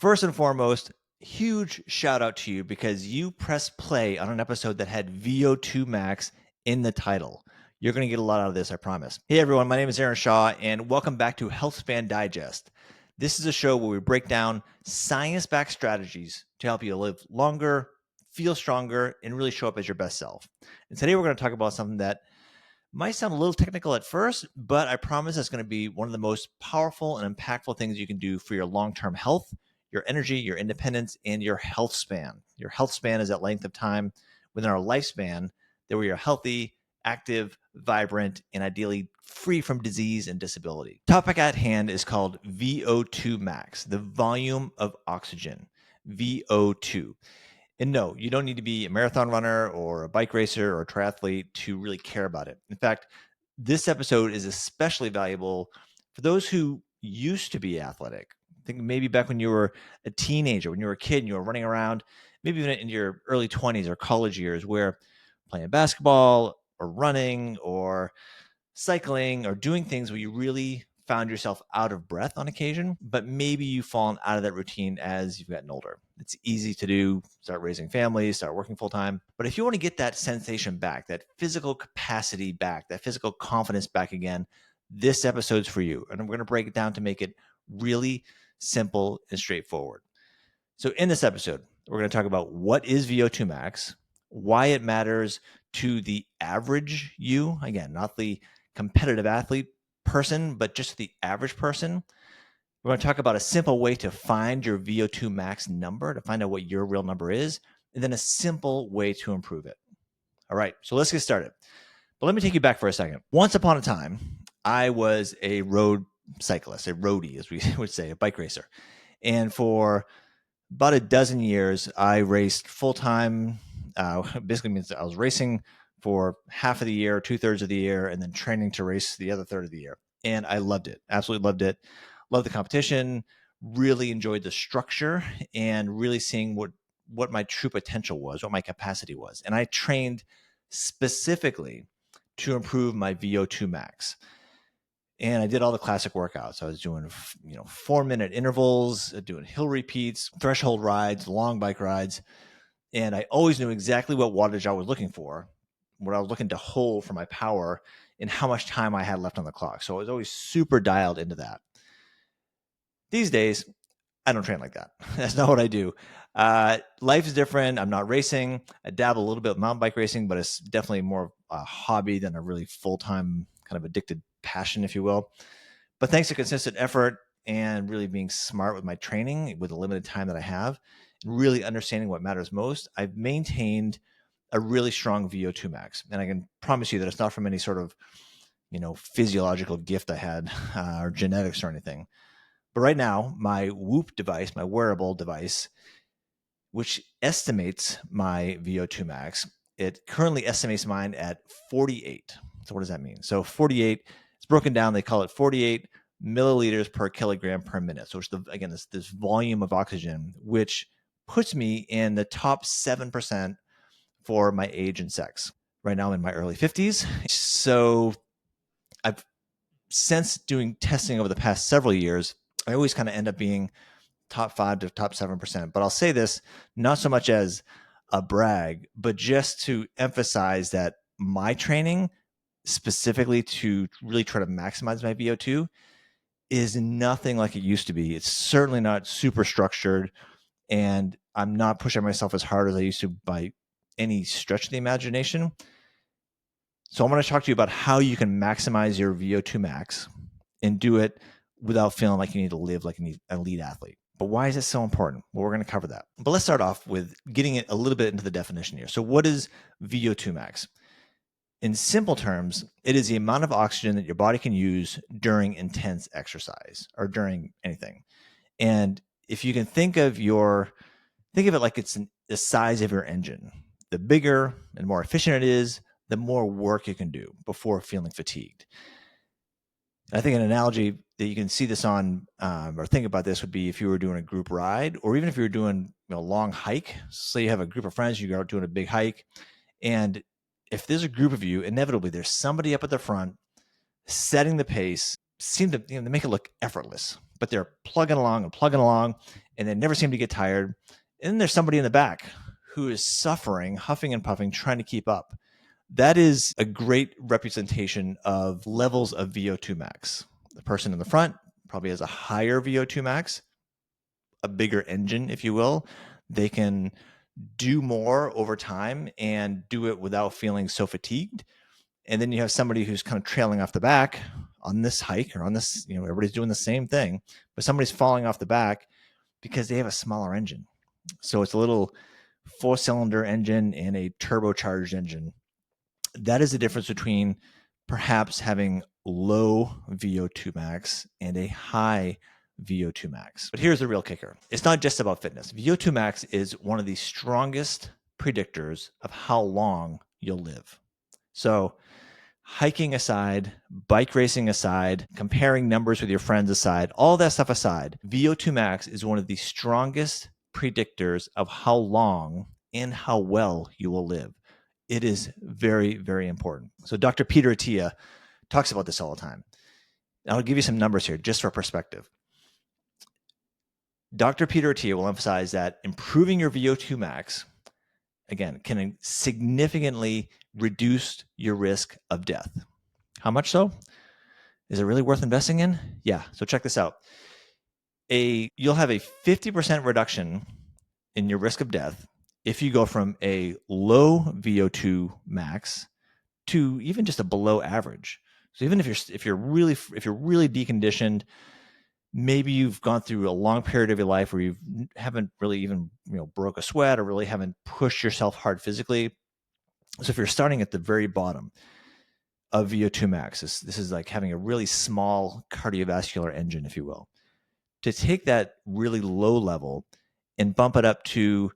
First and foremost, huge shout out to you because you pressed play on an episode that had VO2 max in the title. You're going to get a lot out of this, I promise. Hey everyone, my name is Aaron Shaw, and welcome back to Healthspan Digest. This is a show where we break down science-backed strategies to help you live longer, feel stronger, and really show up as your best self. And today we're going to talk about something that might sound a little technical at first, but I promise it's going to be one of the most powerful and impactful things you can do for your long-term health, your energy, your independence, and your health span. Your health span is that length of time within our lifespan that we are healthy, active, vibrant, and ideally free from disease and disability. Topic at hand is called VO2 max, the volume of oxygen, VO2. And no, you don't need to be a marathon runner or a bike racer or a triathlete to really care about it. In fact, this episode is especially valuable for those who used to be athletic. Think maybe back when you were a teenager, when you were a kid and you were running around, maybe even in your early 20s or college years, where playing basketball or running or cycling or doing things where you really found yourself out of breath on occasion, but maybe you've fallen out of that routine as you've gotten older. It's easy to do, start raising families, start working full time. But if you want to get that sensation back, that physical capacity back, that physical confidence back again, this episode's for you. And I'm going to break it down to make it really simple and straightforward. So in this episode, we're going to talk about what is VO2 max, why it matters to the average you, again, not the competitive athlete person, but just the average person. We're going to talk about a simple way to find your VO2 max number, to find out what your real number is, and then a simple way to improve it. All right, so let's get started. But let me take you back for a second. Once upon a time, I was a road cyclist, a roadie, as we would say, a bike racer. And for about a dozen years, I raced full-time. Basically means I was racing for half of the year, 2/3 of the year, and then training to race the other third of the year. And I loved it. Absolutely loved it. Loved the competition, really enjoyed the structure and really seeing what my true potential was, what my capacity was. And I trained specifically to improve my VO2 max. And I did all the classic workouts. I was doing, 4-minute intervals, doing hill repeats, threshold rides, long bike rides. And I always knew exactly what wattage I was looking for, what I was looking to hold for my power, and how much time I had left on the clock. So I was always super dialed into that. These days, I don't train like that. That's not what I do. Life is different. I'm not racing. I dabble a little bit with mountain bike racing, but it's definitely more a hobby than a really full-time kind of addicted passion, if you will. But thanks to consistent effort and really being smart with my training with the limited time that I have, and really understanding what matters most, I've maintained a really strong VO2 max. And I can promise you that it's not from any sort of, physiological gift I had or genetics or anything. But right now, my Whoop device, my wearable device, which estimates my VO2 max, it currently estimates mine at 48. So what does that mean? So 48, it's broken down. They call it 48 milliliters per kilogram per minute. So it's this volume of oxygen, which puts me in the top 7% for my age and sex. Right now I'm in my early 50s. So I've since doing testing over the past several years, I always kind of end up being top 5 to top 7%. But I'll say this not so much as a brag, but just to emphasize that my training specifically to really try to maximize my VO2 is nothing like it used to be. It's certainly not super structured, and I'm not pushing myself as hard as I used to by any stretch of the imagination. So I'm going to talk to you about how you can maximize your VO2 max and do it without feeling like you need to live like an elite athlete. But why is it so important? Well, we're going to cover that. But let's start off with getting it a little bit into the definition here. So what is VO2 max? In simple terms, it is the amount of oxygen that your body can use during intense exercise or during anything. And if you can think of it like it's the size of your engine. The bigger and more efficient it is, the more work you can do before feeling fatigued. I think an analogy that you can see this on or think about this would be if you were doing a group ride, or even if you were doing a long hike. Say you have a group of friends, you go out doing a big hike, and if there's a group of you, inevitably there's somebody up at the front setting the pace, seem to they make it look effortless, but they're plugging along, and they never seem to get tired. And then there's somebody in the back who is suffering, huffing and puffing, trying to keep up. That is a great representation of levels of VO2 max. The person in the front probably has a higher VO2 max, a bigger engine, if you will. They can do more over time and do it without feeling so fatigued. And then you have somebody who's kind of trailing off the back on this hike or on this, everybody's doing the same thing, but somebody's falling off the back because they have a smaller engine. So it's a little 4-cylinder engine and a turbocharged engine. That is the difference between perhaps having low VO2 max and a high VO2 max. But here's the real kicker. It's not just about fitness. VO2 max is one of the strongest predictors of how long you'll live. So hiking aside, bike racing aside, comparing numbers with your friends aside, all that stuff aside, VO2 max is one of the strongest predictors of how long and how well you will live. It is very, very important. So Dr. Peter Attia talks about this all the time. I'll give you some numbers here just for perspective. Dr. Peter Attia will emphasize that improving your VO2 max, again, can significantly reduce your risk of death. How much so? Is it really worth investing in? Yeah. So check this out. You'll have a 50% reduction in your risk of death if you go from a low VO2 max to even just a below average. So even if you're really deconditioned, maybe you've gone through a long period of your life where you haven't really even broke a sweat or really haven't pushed yourself hard physically. So if you're starting at the very bottom of VO2 max, this is like having a really small cardiovascular engine, if you will. To take that really low level and bump it up to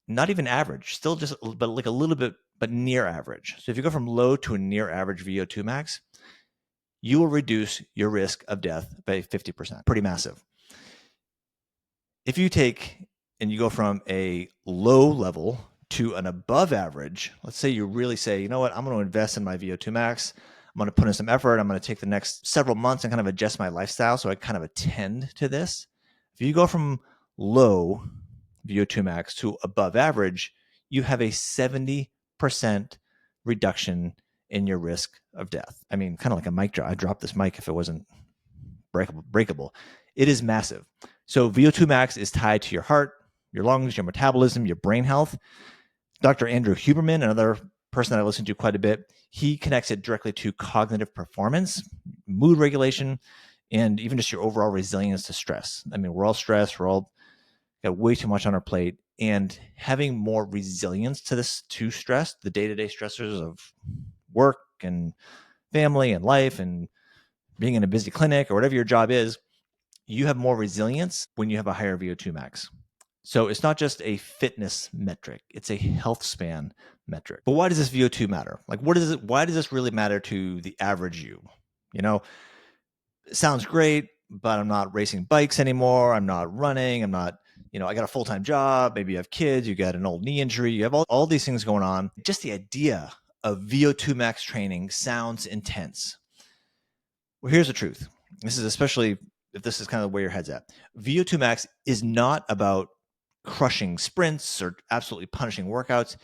not even average, still just but like a little bit, but near average. So if you go from low to a near average VO2 max, you will reduce your risk of death by 50%. Pretty massive. If you take and you go from a low level to an above average, let's say you really say, you know what, I'm going to invest in my VO2 max. I'm going to put in some effort. I'm going to take the next several months and kind of adjust my lifestyle so I kind of attend to this. If you go from low VO2 max to above average, you have a 70% reduction in your risk of death. I mean, kind of like a mic drop. I'd drop this mic if it wasn't breakable. It is massive. So VO2 max is tied to your heart, your lungs, your metabolism, your brain health. Dr. Andrew Huberman, another person that I listen to quite a bit, he connects it directly to cognitive performance, mood regulation, and even just your overall resilience to stress. I mean, we're all stressed. We're all got way too much on our plate, and having more resilience to stress, the day-to-day stressors of work and family and life and being in a busy clinic or whatever your job is, you have more resilience when you have a higher VO2 max. So it's not just a fitness metric, it's a health span metric. But why does this VO2 matter? Like, why does this really matter to the average you? It sounds great, but I'm not racing bikes anymore. I'm not running. I'm not, I got a full-time job. Maybe you have kids. You got an old knee injury. You have all these things going on. Just the idea of VO2 max training sounds intense. Well, here's the truth. This is especially if this is kind of where your head's at. VO2 max is not about crushing sprints or absolutely punishing workouts.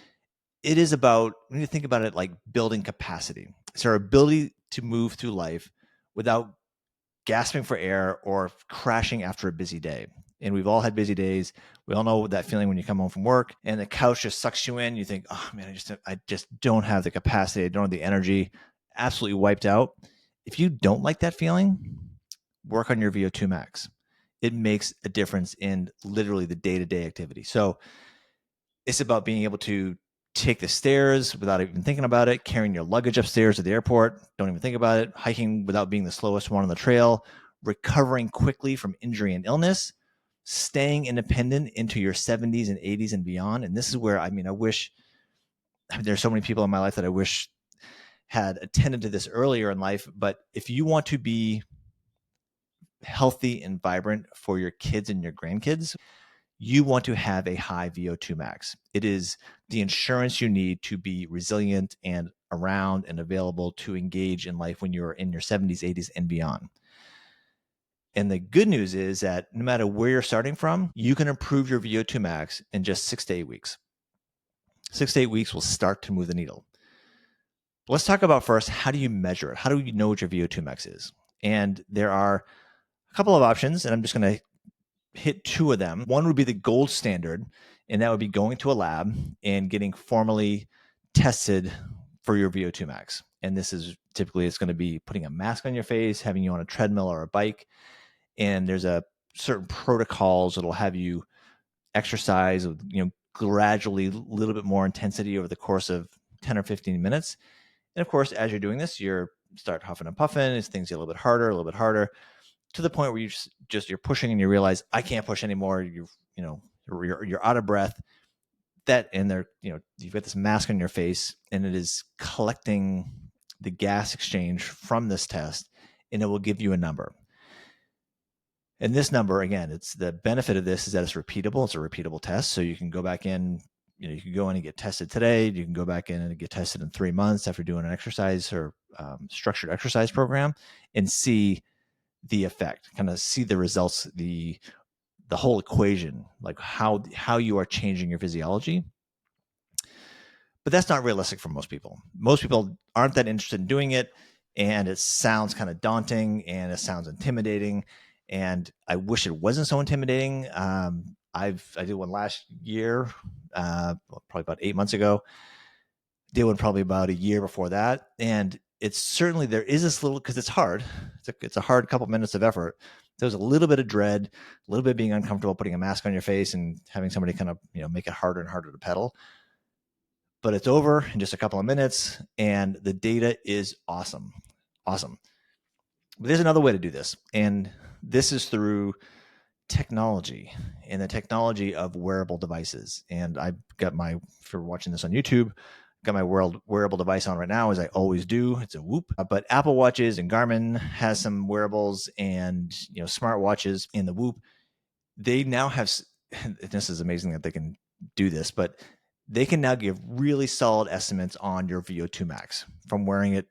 It is about, when you think about it, like building capacity. It's our ability to move through life without gasping for air or crashing after a busy day. And we've all had busy days. We all know that feeling when you come home from work and the couch just sucks you in. You think, oh man, I just don't have the capacity. I don't have the energy. Absolutely wiped out. If you don't like that feeling, work on your VO2 max. It makes a difference in literally the day-to-day activity. So it's about being able to take the stairs without even thinking about it, carrying your luggage upstairs to the airport, don't even think about it, hiking without being the slowest one on the trail, recovering quickly from injury and illness, staying independent into your 70s and 80s and beyond. And this is where, I wish, there's so many people in my life that I wish had attended to this earlier in life. But if you want to be healthy and vibrant for your kids and your grandkids, you want to have a high VO2 max. It is the insurance you need to be resilient and around and available to engage in life when you're in your 70s, 80s, and beyond. And the good news is that no matter where you're starting from, you can improve your VO2 max in just 6 to 8 weeks. 6 to 8 weeks will start to move the needle. But let's talk about first, how do you measure it? How do you know what your VO2 max is? And there are a couple of options, and I'm just going to hit two of them. One would be the gold standard, and that would be going to a lab and getting formally tested for your VO2 max. And this is typically, it's going to be putting a mask on your face, having you on a treadmill or a bike. And there's a certain protocols that'll have you exercise with, gradually a little bit more intensity over the course of 10 or 15 minutes. And of course, as you're doing this, you're start huffing and puffing as things get a little bit harder, to the point where you just you're pushing and you realize I can't push anymore. You're out of breath. That and there, you've got this mask on your face, and it is collecting the gas exchange from this test, and it will give you a number. And this number, again, it's the benefit of this is that it's repeatable. It's a repeatable test, so you can go back in. You can go in and get tested today. You can go back in and get tested in 3 months after doing an exercise or structured exercise program, and see the effect, kind of see the results, the whole equation, like how you are changing your physiology. But that's not realistic for most people. Most people aren't that interested in doing it, and it sounds kind of daunting and it sounds intimidating. And I wish it wasn't so intimidating. I did one last year, probably about 8 months ago. Did one probably about a year before that, and it's certainly, there is this little, because it's hard. It's a hard couple minutes of effort. There's a little bit of dread, a little bit of being uncomfortable, putting a mask on your face and having somebody kind of make it harder and harder to pedal. But it's over in just a couple of minutes, and the data is awesome. But there's another way to do this, and this is through technology and the technology of wearable devices. And I've got if you're watching this on YouTube, got my wearable device on right now, as I always do. It's a Whoop. But Apple Watches and Garmin has some wearables, and smart watches in the Whoop. They now have, this is amazing that they can do this, but they can now give really solid estimates on your VO2 max from wearing it,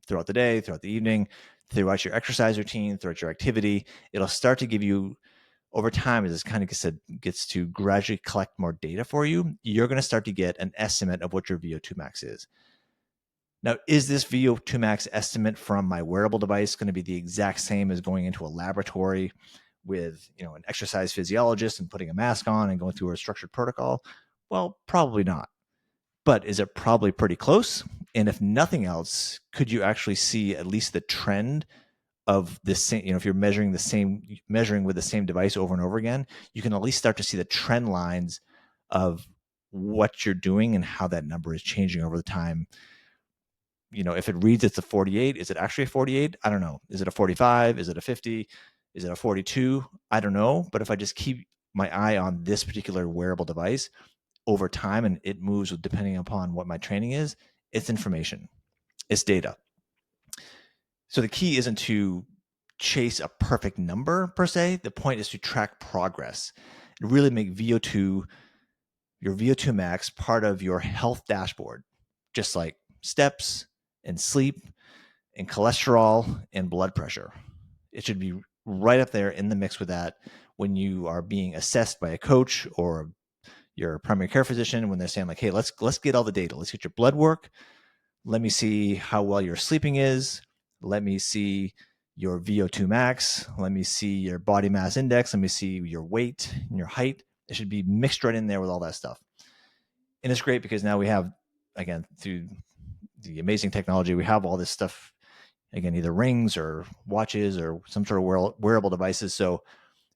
throughout the day, throughout the evening, throughout your exercise routine, throughout your activity. It'll start to give you, over time, as this kind of gets to gradually collect more data for you, you're going to start to get an estimate of what your VO2 max is. Now, is this VO2 max estimate from my wearable device going to be the exact same as going into a laboratory with an exercise physiologist and putting a mask on and going through a structured protocol? Well, probably not. But is it probably pretty close? And if nothing else, could you actually see at least the trend of this same, if you're measuring with the same device over and over again, you can at least start to see the trend lines of what you're doing and how that number is changing over the time. If it reads it's a 48, is it actually a 48? I don't know. Is it a 45? Is it a 50? Is it a 42? I don't know. But if I just keep my eye on this particular wearable device over time, and it moves depending upon what my training is, it's information, it's data. So the key isn't to chase a perfect number per se. The point is to track progress and really make your VO2 max part of your health dashboard, just like steps and sleep and cholesterol and blood pressure. It should be right up there in the mix with that when you are being assessed by a coach or your primary care physician, when they're saying like, hey, let's get all the data. Let's get your blood work. Let me see how well your sleeping is. Let me see your VO2 max. Let me see your body mass index. Let me see your weight and your height. It should be mixed right in there with all that stuff. And it's great because now we have, again, through the amazing technology, we have all this stuff, again, either rings or watches or some sort of wearable devices. So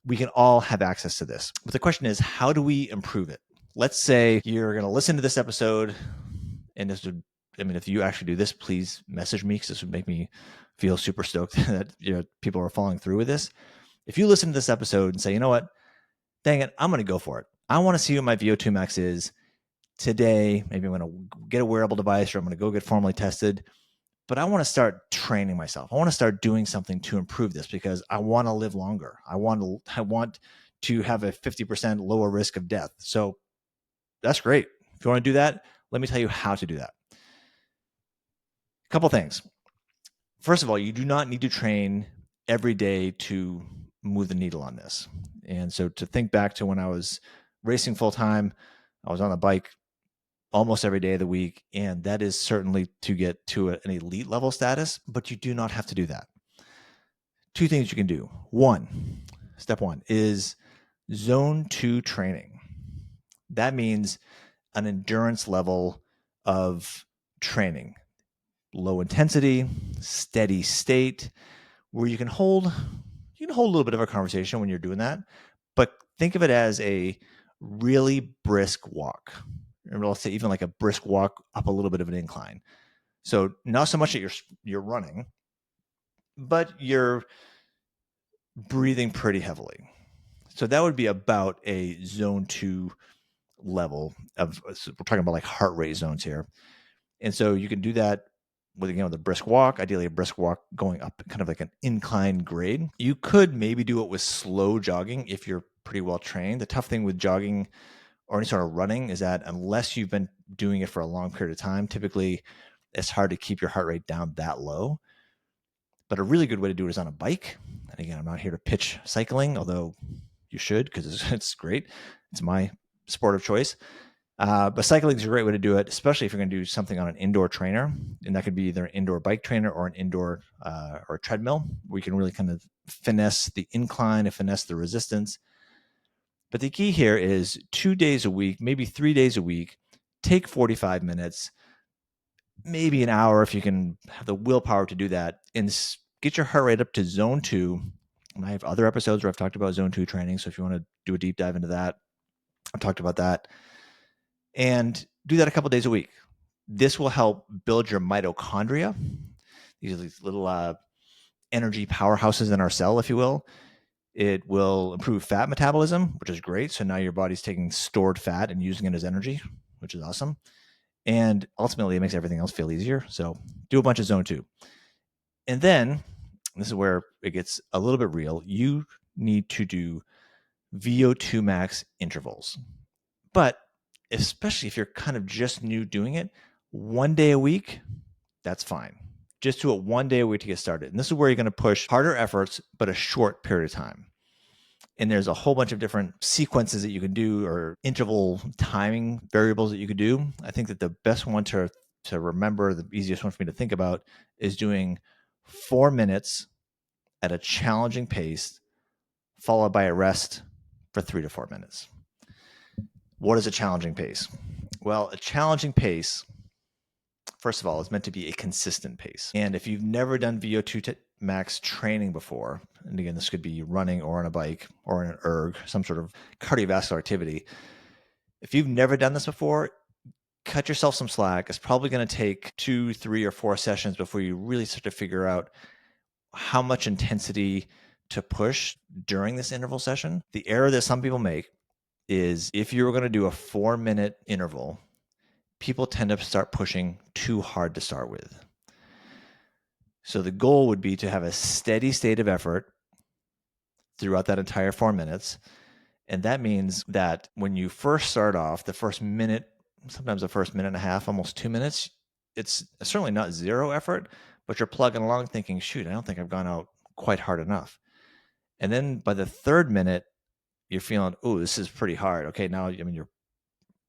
we can all have access to this. But the question is, how do we improve it? Let's say you're going to listen to this episode, and this would, if you actually do this, please message me, because this would make me feel super stoked that people are following through with this. If you listen to this episode and say, you know what, dang it, I'm going to go for it. I want to see what my VO2 max is today. Maybe I'm going to get a wearable device, or I'm going to go get formally tested. But I want to start training myself. I want to start doing something to improve this, because I want to live longer. I want to have a 50% lower risk of death. So that's great. If you want to do that, let me tell you how to do that. A couple things. First of all, you do not need to train every day to move the needle on this. And so to think back to when I was racing full time, I was on the bike almost every day of the week. And that is certainly to get to an elite level status, but you do not have to do that. Two things you can do. Step one is zone 2 training. That means an endurance level of training, low intensity, steady state, where you can hold a little bit of a conversation when you're doing that, but think of it as a really brisk walk. And let's say even like a brisk walk up a little bit of an incline. So not so much that you're running, but you're breathing pretty heavily. So that would be about a zone 2 level of, so we're talking about like heart rate zones here. And so you can do that with, again, with a brisk walk, ideally a brisk walk going up kind of like an incline grade. You could maybe do it with slow jogging if you're pretty well trained. The tough thing with jogging or any sort of running is that unless you've been doing it for a long period of time, typically it's hard to keep your heart rate down that low. But a really good way to do it is on a bike. And again, I'm not here to pitch cycling, although you should, because it's great. It's my sport of choice. But cycling is a great way to do it, especially if you're going to do something on an indoor trainer. And that could be either an indoor bike trainer or an indoor or a treadmill, where you can really kind of finesse the incline and finesse the resistance. But the key here is 2 days a week, maybe 3 days a week, take 45 minutes, maybe an hour if you can have the willpower to do that, and get your heart rate up to zone 2. And I have other episodes where I've talked about zone 2 training. So if you want to do a deep dive into that, I've talked about that. And do that a couple days a week. This will help build your mitochondria. These are these little energy powerhouses in our cell, if you will. It will improve fat metabolism, which is great. So now your body's taking stored fat and using it as energy, which is awesome. And ultimately, it makes everything else feel easier. So do a bunch of zone 2. And then, this is where it gets a little bit real, you need to do VO2 max intervals. But especially if you're kind of just new doing it, 1 day a week, that's fine. Just do it 1 day a week to get started. And this is where you're going to push harder efforts, but a short period of time. And there's a whole bunch of different sequences that you can do, or interval timing variables that you could do. I think that the best one to remember, the easiest one for me to think about, is doing 4 minutes at a challenging pace, followed by a rest for 3 to 4 minutes. What is a challenging pace? Well, a challenging pace, first of all, is meant to be a consistent pace. And if you've never done VO2 max training before, and again, this could be running or on a bike or in an erg, some sort of cardiovascular activity. If you've never done this before, cut yourself some slack. It's probably going to take 2, 3, or 4 sessions before you really start to figure out how much intensity to push during this interval session. The error that some people make is, if you were going to do a 4-minute interval, people tend to start pushing too hard to start with. So the goal would be to have a steady state of effort throughout that entire 4 minutes. And that means that when you first start off, the first minute, sometimes the first minute and a half, almost 2 minutes, it's certainly not zero effort, but you're plugging along thinking, shoot, I don't think I've gone out quite hard enough. And then by the 3rd minute, you're feeling, oh, this is pretty hard. Okay, now, you're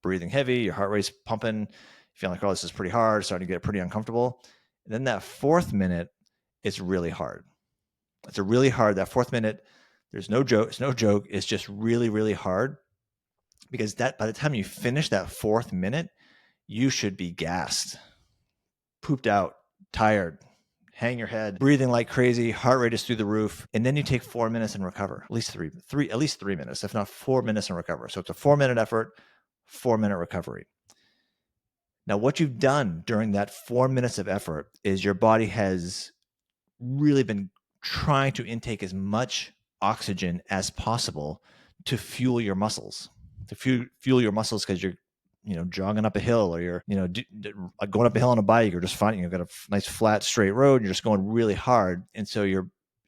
breathing heavy, your heart rate's pumping, feeling like, oh, this is pretty hard, starting to get pretty uncomfortable. And then that 4th minute, it's really hard. It's a really hard, that 4th minute, there's no joke. It's no joke. It's just really, really hard, because that by the time you finish that 4th minute, you should be gassed, pooped out, tired, hang your head, breathing like crazy, heart rate is through the roof. And then you take 4 minutes and recover, at least 3 minutes, if not 4 minutes and recover. So it's a 4-minute effort, 4-minute recovery. Now, what you've done during that 4 minutes of effort is your body has really been trying to intake as much oxygen as possible to fuel your muscles, because you're, jogging up a hill, or you're, going up a hill on a bike, or just finding you've got a nice flat straight road and you're just going really hard. And so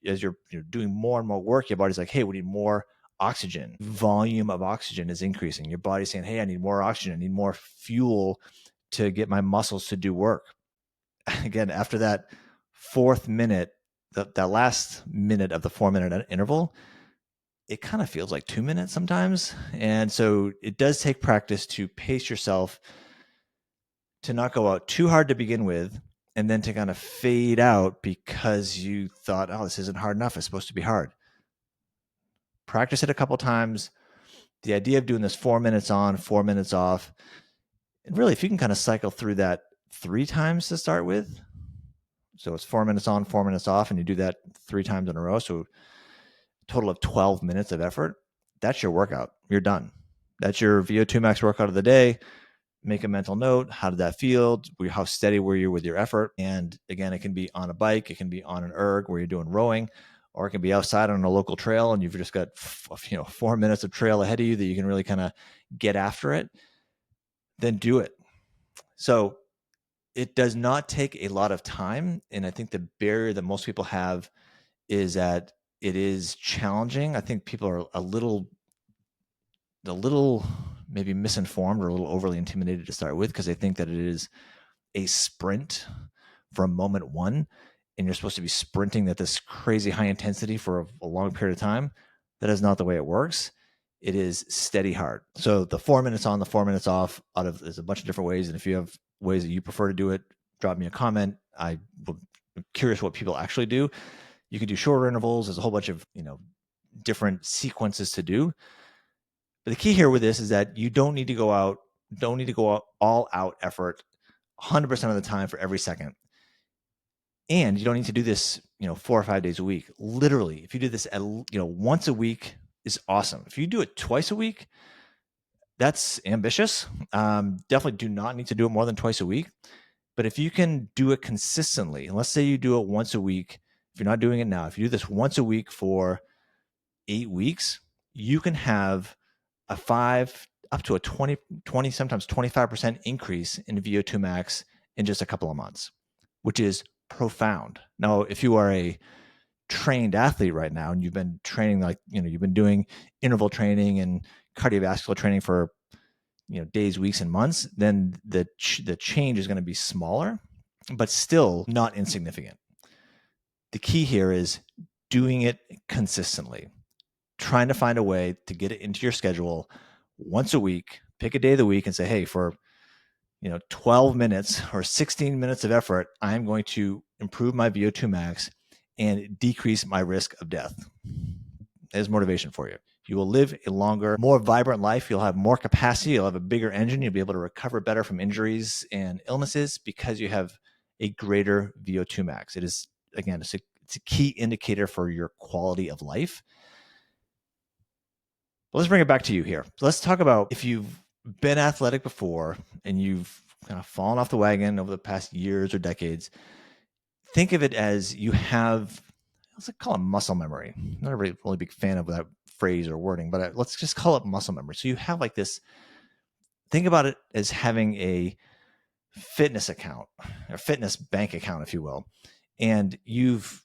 as you're doing more and more work, your body's like, hey, we need more oxygen. Volume of oxygen is increasing. Your body's saying, hey, I need more oxygen. I need more fuel to get my muscles to do work. Again, after that 4th minute, that last minute of the 4-minute interval, it kind of feels like 2 minutes sometimes. And so it does take practice to pace yourself to not go out too hard to begin with, and then to kind of fade out because you thought, oh, this isn't hard enough. It's supposed to be hard. Practice it a couple times. The idea of doing this 4 minutes on, 4 minutes off, and really, if you can kind of cycle through that 3 times to start with, so it's 4 minutes on, 4 minutes off, and you do that 3 times in a row, so a total of 12 minutes of effort, that's your workout. You're done. That's your VO2 max workout of the day. Make a mental note. How did that feel? How steady were you with your effort? And again, it can be on a bike. It can be on an erg where you're doing rowing, or it can be outside on a local trail and you've just got 4 minutes of trail ahead of you that you can really kind of get after it. Then do it. So it does not take a lot of time. And I think the barrier that most people have is that it is challenging. I think people are a little maybe misinformed or a little overly intimidated to start with, because they think that it is a sprint from moment one and you're supposed to be sprinting at this crazy high intensity for a long period of time. That is not the way it works. It is steady hard. So the 4 minutes on, the 4 minutes off, there's a bunch of different ways. And if you have ways that you prefer to do it, drop me a comment. I'm curious what people actually do. You can do shorter intervals. There's a whole bunch of, different sequences to do. But the key here with this is that you don't need to go out all out effort 100% of the time for every second. And you don't need to do this, 4 or 5 days a week. Literally, if you do this once a week is awesome. If you do it twice a week, that's ambitious. Definitely do not need to do it more than twice a week. But if you can do it consistently, and let's say you do it once a week, if you're not doing it now, if you do this once a week for 8 weeks, you can have a 5 up to a 20, sometimes 25% increase in VO2 max in just a couple of months, which is profound. Now, if you are a trained athlete right now and you've been training, you've been doing interval training and cardiovascular training for, days, weeks, and months, then the change is going to be smaller, but still not insignificant. The key here is doing it consistently, trying to find a way to get it into your schedule once a week. Pick a day of the week and say, hey, for 12 minutes or 16 minutes of effort, I'm going to improve my VO2 max and decrease my risk of death. There's motivation for you. You will live a longer, more vibrant life. You'll have more capacity. You'll have a bigger engine. You'll be able to recover better from injuries and illnesses because you have a greater VO2 max. It is, again, it's a key indicator for your quality of life. But let's bring it back to you here. Let's talk about if you've been athletic before and you've kind of fallen off the wagon over the past years or decades. Think of it as you have, let's call it muscle memory. I'm not a really big fan of that phrase or wording, but let's just call it muscle memory. So you have like this, think about it as having a fitness account or fitness bank account, if you will. And you've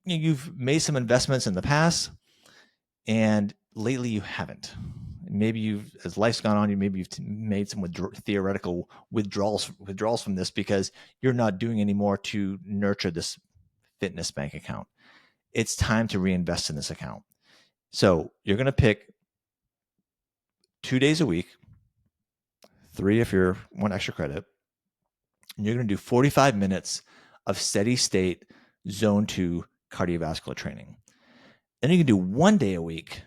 made some investments in the past and lately you haven't. Maybe as life's gone on, maybe you've made some theoretical withdrawals from this because you're not doing any more to nurture this fitness bank account. It's time to reinvest in this account. So you're going to pick 2 days a week, 3 if you want extra credit, and you're going to do 45 minutes of steady state zone 2 cardiovascular training. Then you can do 1 day a week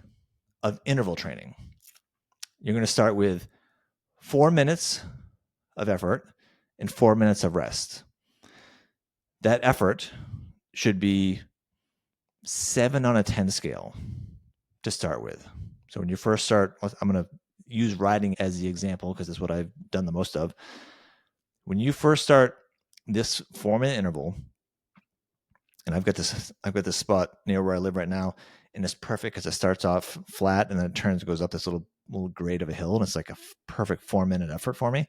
of interval training. You're going to start with 4 minutes of effort and 4 minutes of rest. That effort should be 7 on a 10 scale to start with. So when you first start, I'm going to use riding as the example because that's what I've done the most of. When you first start this 4-minute interval, and I've got this spot near where I live right now, and it's perfect because it starts off flat and then it goes up this little grade of a hill, and it's like a perfect 4-minute effort for me.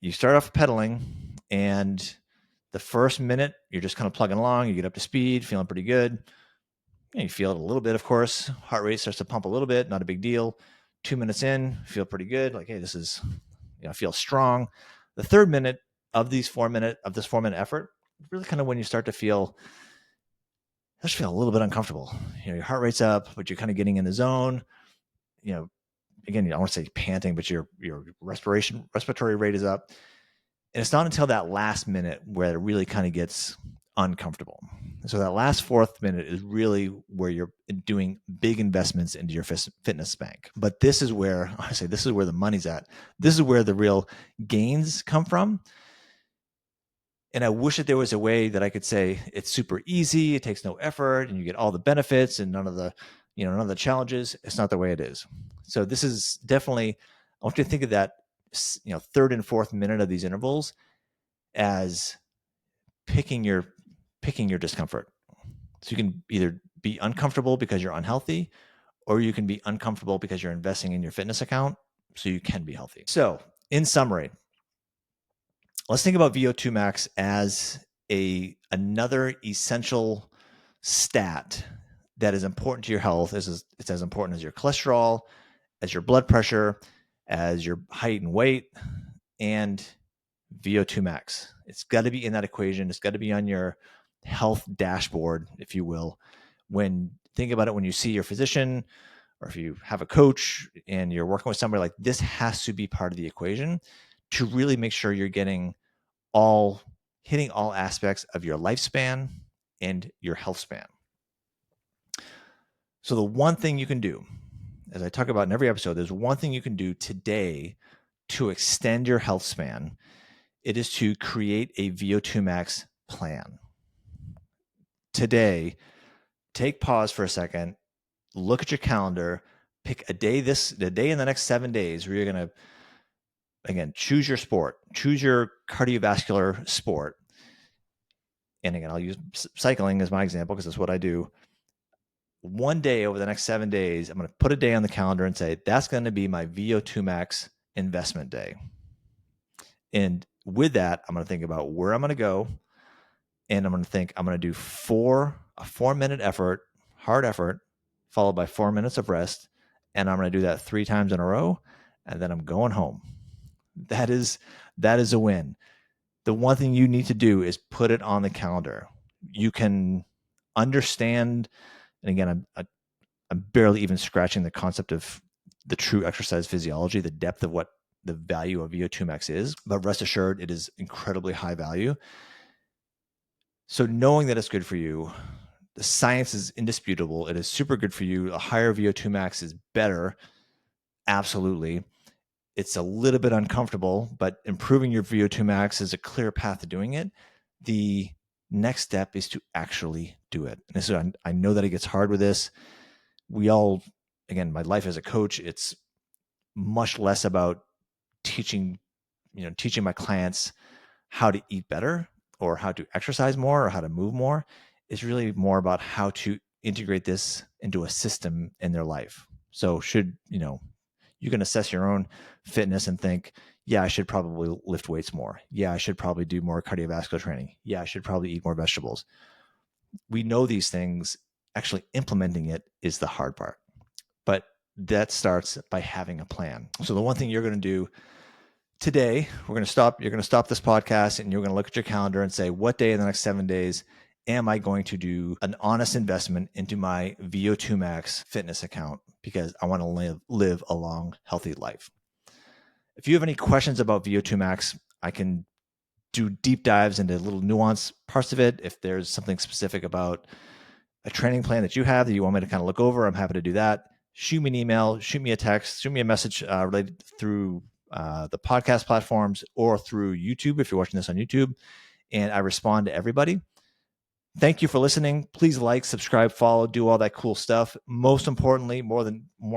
You start off pedaling, and the first minute you're just kind of plugging along. You get up to speed, feeling pretty good. You feel it a little bit, of course. Heart rate starts to pump a little bit, not a big deal. 2 minutes in, feel pretty good. Like, hey, this is, I feel strong. The third minute of this 4-minute effort, really kind of when you start to feel a little bit uncomfortable. Your heart rate's up, but you're kind of getting in the zone. Again, I don't want to say panting, but your respiratory rate is up. And it's not until that last minute where it really kind of gets uncomfortable. So that last fourth minute is really where you're doing big investments into your fitness bank. But this is where the money's at. This is where the real gains come from. And I wish that there was a way that I could say it's super easy, it takes no effort, and you get all the benefits and none of the challenges. It's not the way it is. So this is definitely, I want you to think of that, third and fourth minute of these intervals as picking your discomfort. So you can either be uncomfortable because you're unhealthy, or you can be uncomfortable because you're investing in your fitness account so you can be healthy. So in summary, let's think about VO2 max as another essential stat that is important to your health. It's as important as your cholesterol, as your blood pressure, as your height and weight, and VO2 max. It's got to be in that equation. It's got to be on your health dashboard, if you will. Think about it when you see your physician, or if you have a coach and you're working with somebody, like this has to be part of the equation to really make sure you're hitting all aspects of your lifespan and your health span. So the one thing you can do, as I talk about in every episode, there's one thing you can do today to extend your health span. It is to create a VO2 max plan. Today, take pause for a second, look at your calendar, pick the day in the next 7 days where you're going to, again, choose your sport, choose your cardiovascular sport. And again, I'll use cycling as my example because that's what I do. One day over the next 7 days, I'm going to put a day on the calendar and say, that's going to be my VO2 max investment day. And with that, I'm going to think about where I'm going to go. And I'm going to think I'm going to do a 4-minute effort, hard effort, followed by 4 minutes of rest. And I'm going to do that 3 times in a row. And then I'm going home. That is a win. The one thing you need to do is put it on the calendar. You can understand, and again, I'm barely even scratching the concept of the true exercise physiology, the depth of what the value of VO2 max is, but rest assured, it is incredibly high value. So knowing that it's good for you, the science is indisputable. It is super good for you. A higher VO2 max is better. Absolutely. It's a little bit uncomfortable, but improving your VO2 max is a clear path to doing it. The next step is to actually do it. And this is, I know that it gets hard with this. Again, my life as a coach, it's much less about teaching my clients how to eat better or how to exercise more or how to move more. It's really more about how to integrate this into a system in their life. So you can assess your own fitness and think, yeah, I should probably lift weights more. Yeah, I should probably do more cardiovascular training. Yeah, I should probably eat more vegetables. We know these things. Actually implementing it is the hard part. But that starts by having a plan. So the one thing you're going to do today, you're going to stop this podcast and you're going to look at your calendar and say, what day in the next 7 days am I going to do an honest investment into my VO2 max fitness account because I want to live a long, healthy life. If you have any questions about VO2 max, I can do deep dives into little nuanced parts of it. If there's something specific about a training plan that you have that you want me to kind of look over, I'm happy to do that. Shoot me an email, shoot me a text, shoot me a message related through the podcast platforms or through YouTube if you're watching this on YouTube, and I respond to everybody. Thank you for listening. Please like, subscribe, follow, do all that cool stuff. Most importantly, more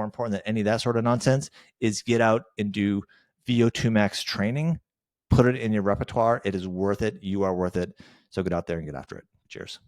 important than any of that sort of nonsense is get out and do VO2 max training. Put it in your repertoire. It is worth it. You are worth it. So get out there and get after it. Cheers.